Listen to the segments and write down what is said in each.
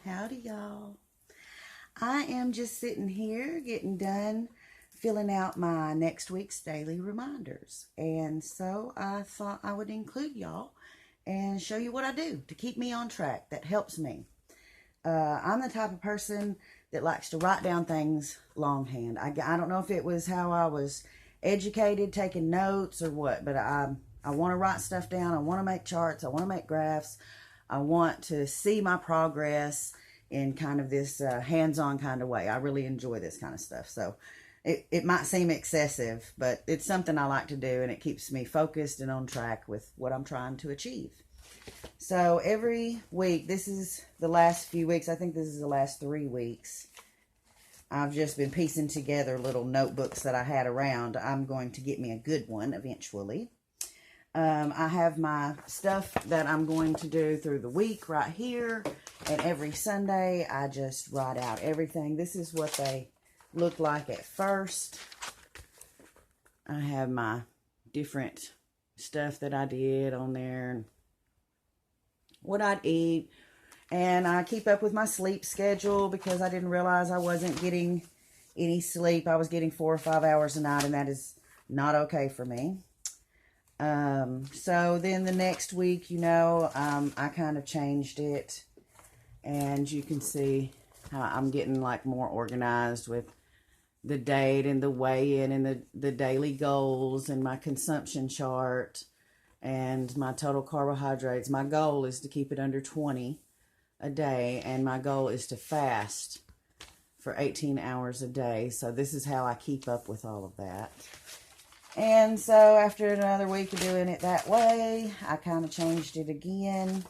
Howdy, y'all. I am just sitting here getting done filling out my next week's daily reminders. And so I thought I would include y'all and show you what I do to keep me on track. That helps me. I'm the type of person that likes to write down things longhand. I don't know if it was how I was educated, taking notes or what, but I want to write stuff down. I want to make charts. I want to make graphs. I want to see my progress in kind of this hands-on kind of way. I really enjoy this kind of stuff. So it might seem excessive, but it's something I like to do, and it keeps me focused and on track with what I'm trying to achieve. So every week, this is the last few weeks, I think this is the last 3 weeks, I've just been piecing together little notebooks that I had around. I'm going to get me a good one eventually. I have my stuff that I'm going to do through the week right here. And every Sunday, I just write out everything. This is what they look like at first. I have my different stuff that I did on there. And what I'd eat. And I keep up with my sleep schedule because I didn't realize I wasn't getting any sleep. I was getting 4 or 5 hours a night, and that is not okay for me. So then the next week, I kind of changed it, and you can see how I'm getting like more organized with the date and the weigh-in and the daily goals and my consumption chart and my total carbohydrates. My goal is to keep it under 20 a day, and my goal is to fast for 18 hours a day. So this is how I keep up with all of that. And so after another week of doing it that way, I kind of changed it again.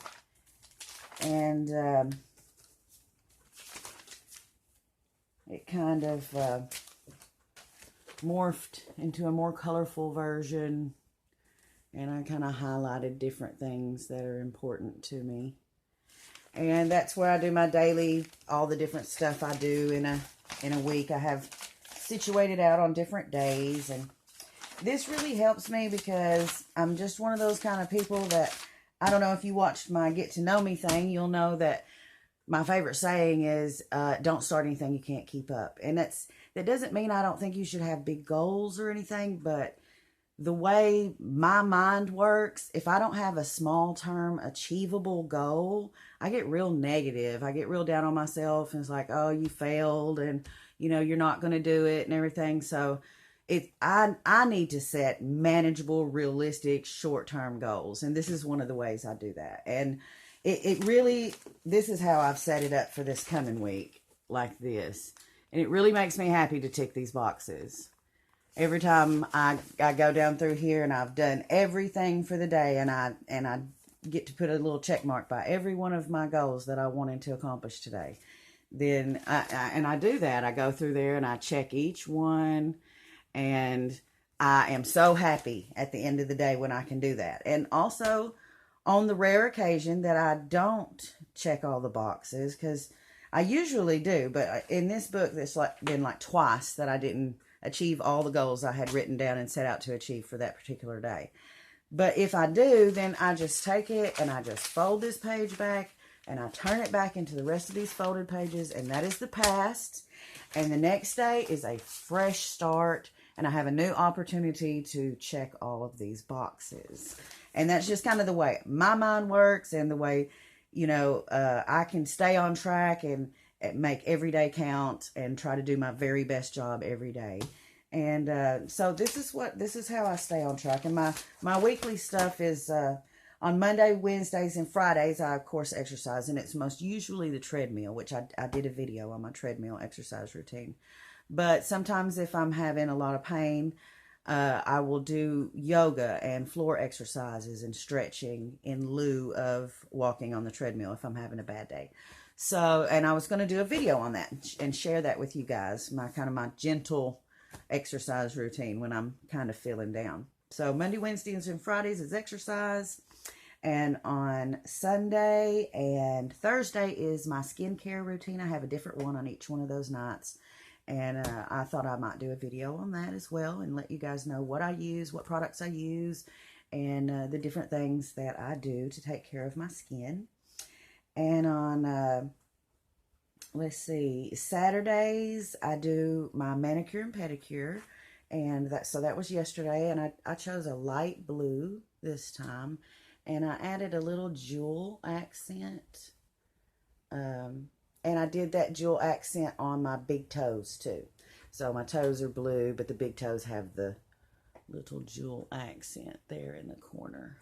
And it kind of morphed into a more colorful version. And I kind of highlighted different things that are important to me. And that's where I do my daily, all the different stuff I do in a week. I have situated out on different days, and this really helps me because I'm just one of those kind of people that, I don't know if you watched my Get to Know Me thing, you'll know that my favorite saying is, don't start anything you can't keep up. And that doesn't mean I don't think you should have big goals or anything, but the way my mind works, if I don't have a small term achievable goal, I get real negative. I get real down on myself, and it's like, oh, you failed, and you're not going to do it and everything. So I need to set manageable, realistic, short-term goals. And this is one of the ways I do that. And it really, this is how I've set it up for this coming week, like this. And it really makes me happy to tick these boxes. Every time I go down through here and I've done everything for the day, and I get to put a little check mark by every one of my goals that I wanted to accomplish today. Then I do that. I go through there and I check each one. And I am so happy at the end of the day when I can do that. And also, on the rare occasion that I don't check all the boxes, because I usually do, but in this book, there's been like twice that I didn't achieve all the goals I had written down and set out to achieve for that particular day. But if I do, then I just take it and I just fold this page back and I turn it back into the rest of these folded pages, and that is the past. And the next day is a fresh start, and I have a new opportunity to check all of these boxes. And that's just kind of the way my mind works, and the way, I can stay on track and make every day count and try to do my very best job every day. And so this is how I stay on track. And my weekly stuff is on Monday, Wednesdays, and Fridays, I, of course, exercise. And it's most usually the treadmill, which I did a video on my treadmill exercise routine. But sometimes if I'm having a lot of pain, I will do yoga and floor exercises and stretching in lieu of walking on the treadmill if I'm having a bad day. So, and I was going to do a video on that and share that with you guys, my gentle exercise routine when I'm kind of feeling down. So Monday, Wednesdays, and Fridays is exercise. And on Sunday and Thursday is my skincare routine. I have a different one on each one of those nights. And I thought I might do a video on that as well and let you guys know what I use, what products I use, and the different things that I do to take care of my skin. And on let's see, Saturdays I do my manicure and pedicure, and that was yesterday, and I chose a light blue this time, and I added a little jewel accent, and I did that jewel accent on my big toes too. So my toes are blue, but the big toes have the little jewel accent there in the corner.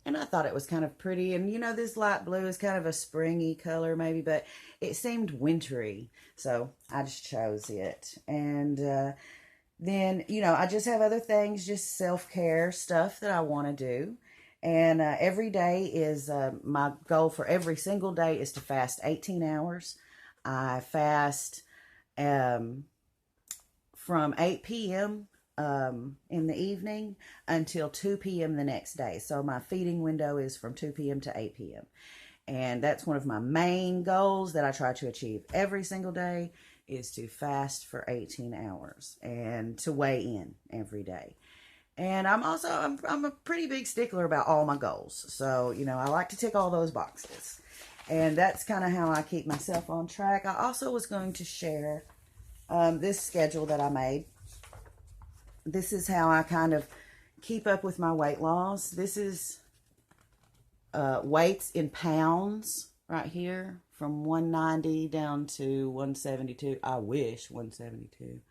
And I thought it was kind of pretty. And, you know, this light blue is kind of a springy color maybe, but it seemed wintry. So I just chose it. And then, you know, I just have other things, just self-care stuff that I want to do. And every day is, my goal for every single day is to fast 18 hours. I fast from 8 p.m. In the evening until 2 p.m. the next day. So my feeding window is from 2 p.m. to 8 p.m. And that's one of my main goals that I try to achieve every single day, is to fast for 18 hours and to weigh in every day. And I'm a pretty big stickler about all my goals. So, you know, I like to tick all those boxes. And that's kind of how I keep myself on track. I also was going to share this schedule that I made. This is how I kind of keep up with my weight loss. This is weights in pounds right here, from 190 down to 172. I wish 172.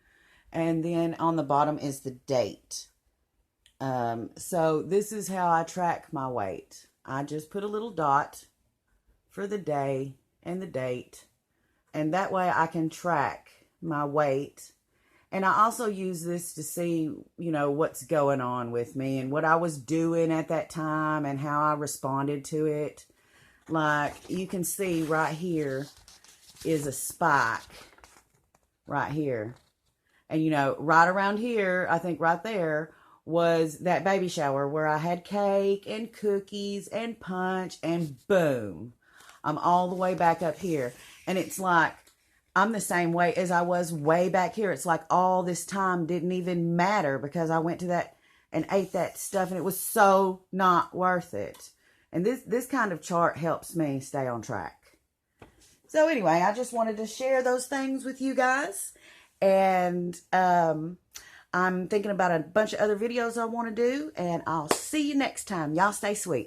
And then on the bottom is the date. So this is how I track my weight. I just put a little dot for the day and the date. And that way I can track my weight. And I also use this to see, you know, what's going on with me and what I was doing at that time and how I responded to it. Like, you can see right here is a spike right here. And, you know, right around here, I think right there was that baby shower where I had cake and cookies and punch, and boom, I'm all the way back up here. And it's like, I'm the same way as I was way back here. It's like all this time didn't even matter because I went to that and ate that stuff, and it was so not worth it. And this kind of chart helps me stay on track. So anyway, I just wanted to share those things with you guys. And I'm thinking about a bunch of other videos I want to do, and I'll see you next time. Y'all stay sweet.